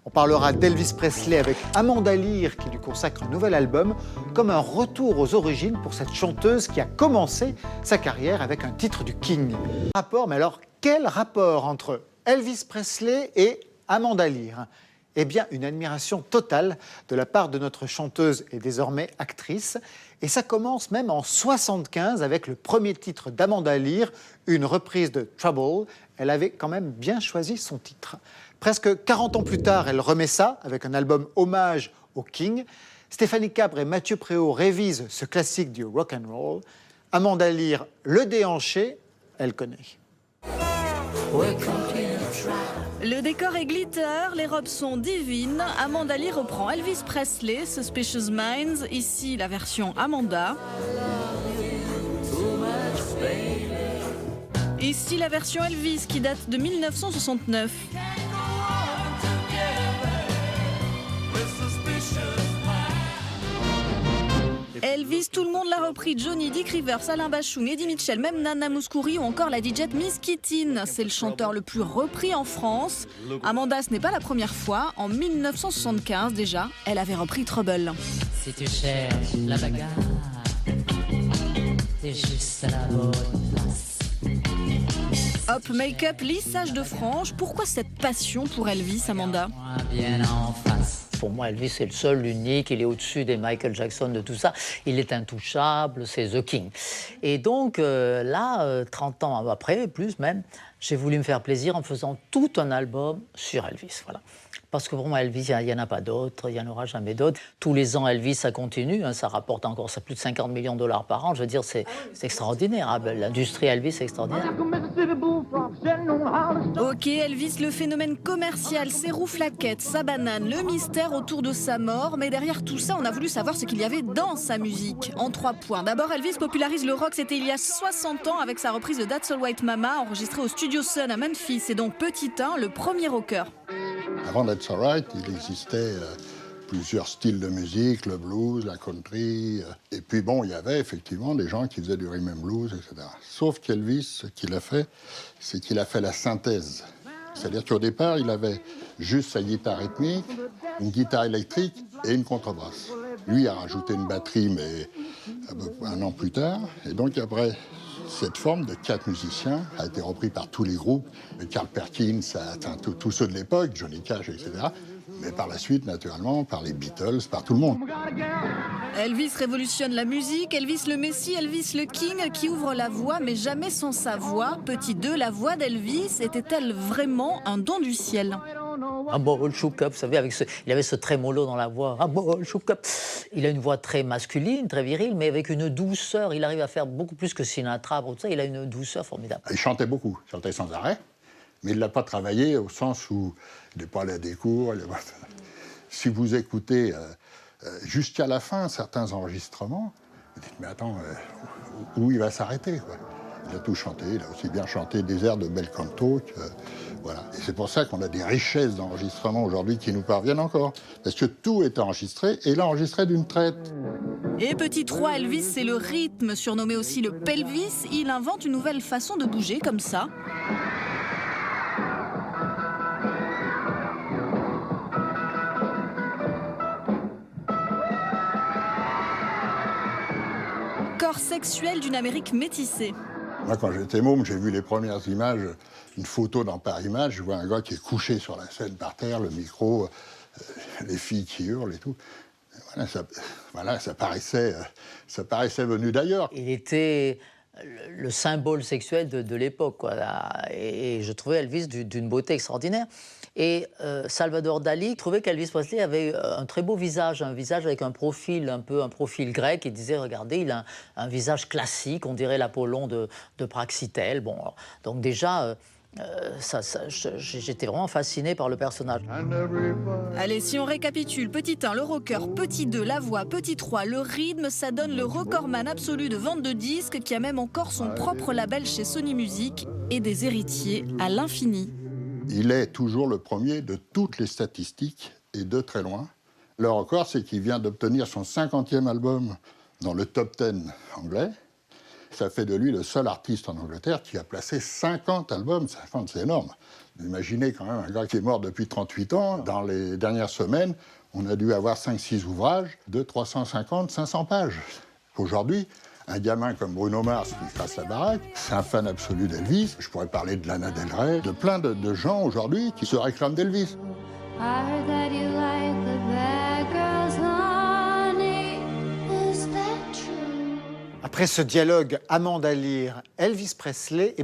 On parlera d'Elvis Presley avec Amanda Lear qui lui consacre un nouvel album comme un retour aux origines pour cette chanteuse qui a commencé sa carrière avec un titre du King. Mais alors, quel rapport entre Elvis Presley et Amanda Lear ? Eh bien, une admiration totale de la part de notre chanteuse et désormais actrice. Et ça commence même en 1975 avec le premier titre d'Amanda Lear, une reprise de Trouble. Elle avait quand même bien choisi son titre. Presque 40 ans plus tard, elle remet ça avec un album hommage au King. Stéphanie Cabre et Mathieu Préau révisent ce classique du rock and roll. Amanda Lear, le déhanché, elle connaît. Le décor est glitter, les robes sont divines. Amanda Lear reprend Elvis Presley, Suspicious Minds, ici la version Amanda. Ici la version Elvis qui date de 1969. Elvis, tout le monde l'a repris. Johnny, Dick Rivers, Alain Bachung, Eddie Mitchell, même Nana Mouskouri ou encore la DJ Miss Kittin. C'est le chanteur le plus repris en France. Amanda, ce n'est pas la première fois. En 1975 déjà, elle avait repris Trouble. Si tu cherches la bagarre, t'es juste à la bonne place. Hop, make-up, lissage de franges. Pourquoi cette passion pour Elvis, Amanda ? Bien en face. Pour moi, Elvis est le seul, l'unique, il est au-dessus des Michael Jackson, de tout ça. Il est intouchable, c'est The King. Et donc là, 30 ans après, plus même, j'ai voulu me faire plaisir en faisant tout un album sur Elvis. Voilà. Parce que pour moi, Elvis, il n'y en a pas d'autres, il n'y en aura jamais d'autres. Tous les ans, Elvis, ça continue, hein, ça rapporte encore ça, plus de 50 millions de dollars par an. Je veux dire, c'est extraordinaire. Hein, l'industrie Elvis, c'est extraordinaire. Ok, Elvis, le phénomène commercial, ses rouflaquettes, sa banane, le mystère autour de sa mort. Mais derrière tout ça, on a voulu savoir ce qu'il y avait dans sa musique. En 3 points. D'abord, Elvis popularise le rock, c'était il y a 60 ans avec sa reprise de That's All Right Mama, enregistrée au Studio Sun à Memphis. Et donc, petit 1, le premier rocker. Avant That's All Right, il existait plusieurs styles de musique, le blues, la country. Et puis bon, il y avait effectivement des gens qui faisaient du rhythm and blues, etc. Sauf qu'Elvis, ce qu'il a fait, c'est qu'il a fait la synthèse. C'est-à-dire qu'au départ, il avait juste sa guitare rythmique, une guitare électrique et une contrebasse. Lui a rajouté une batterie, mais un an plus tard. Et donc après, cette forme de 4 musiciens a été repris par tous les groupes, Carl Perkins, tous ceux de l'époque, Johnny Cash, etc. Mais par la suite, naturellement, par les Beatles, par tout le monde. Elvis révolutionne la musique, Elvis le Messie, Elvis le King qui ouvre la voix, mais jamais sans sa voix. Petit 2, la voix d'Elvis était-elle vraiment un don du ciel ? Un bol choup-cup, vous savez, il avait ce trémolo dans la voix. Un bol choup-cup. Il a une voix très masculine, très virile, mais avec une douceur. Il arrive à faire beaucoup plus que Sinatra. Tout ça, il a une douceur formidable. Il chantait beaucoup, il chantait sans arrêt, mais il ne l'a pas travaillé au sens où il n'est pas allé à des cours. Si vous écoutez jusqu'à la fin certains enregistrements, vous dites, mais attends, où il va s'arrêter, quoi. Il a tout chanté, il a aussi bien chanté des airs de bel canto. Voilà. Et c'est pour ça qu'on a des richesses d'enregistrement aujourd'hui qui nous parviennent encore. Parce que tout est enregistré, et il a enregistré d'une traite. Et petit 3, Elvis, c'est le rythme, surnommé aussi le pelvis. Il invente une nouvelle façon de bouger comme ça. Corps sexuel d'une Amérique métissée. Moi, quand j'étais môme, j'ai vu les premières images, une photo dans Paris Match, je vois un gars qui est couché sur la scène par terre, le micro, les filles qui hurlent et tout. Et ça paraissait venu d'ailleurs. Il était le symbole sexuel de l'époque, quoi. Et je trouvais Elvis d'une beauté extraordinaire. Et Salvador Dali trouvait qu'Elvis Presley avait un très beau visage, un visage avec un profil grec. Il disait, regardez, il a un visage classique, on dirait l'Apollon de Praxitèle. Bon, alors, donc déjà, j'étais vraiment fasciné par le personnage. Allez, si on récapitule, petit 1, le rocker, petit 2, la voix, petit 3, le rythme, ça donne le recordman absolu de vente de disques qui a même encore son propre label chez Sony Music et des héritiers à l'infini. Il est toujours le premier de toutes les statistiques et de très loin. Le record, c'est qu'il vient d'obtenir son 50e album dans le top 10 anglais. Ça fait de lui le seul artiste en Angleterre qui a placé 50 albums. 50, c'est énorme. Vous imaginez quand même un gars qui est mort depuis 38 ans. Dans les dernières semaines, on a dû avoir 5-6 ouvrages de 350-500 pages. Aujourd'hui, un gamin comme Bruno Mars qui fasse la baraque, c'est un fan absolu d'Elvis. Je pourrais parler de Lana Del Rey, de plein de gens aujourd'hui qui se réclament d'Elvis. I heard that you like the bad girls, honey. Is that true? Après ce dialogue Amanda Lear, Elvis Presley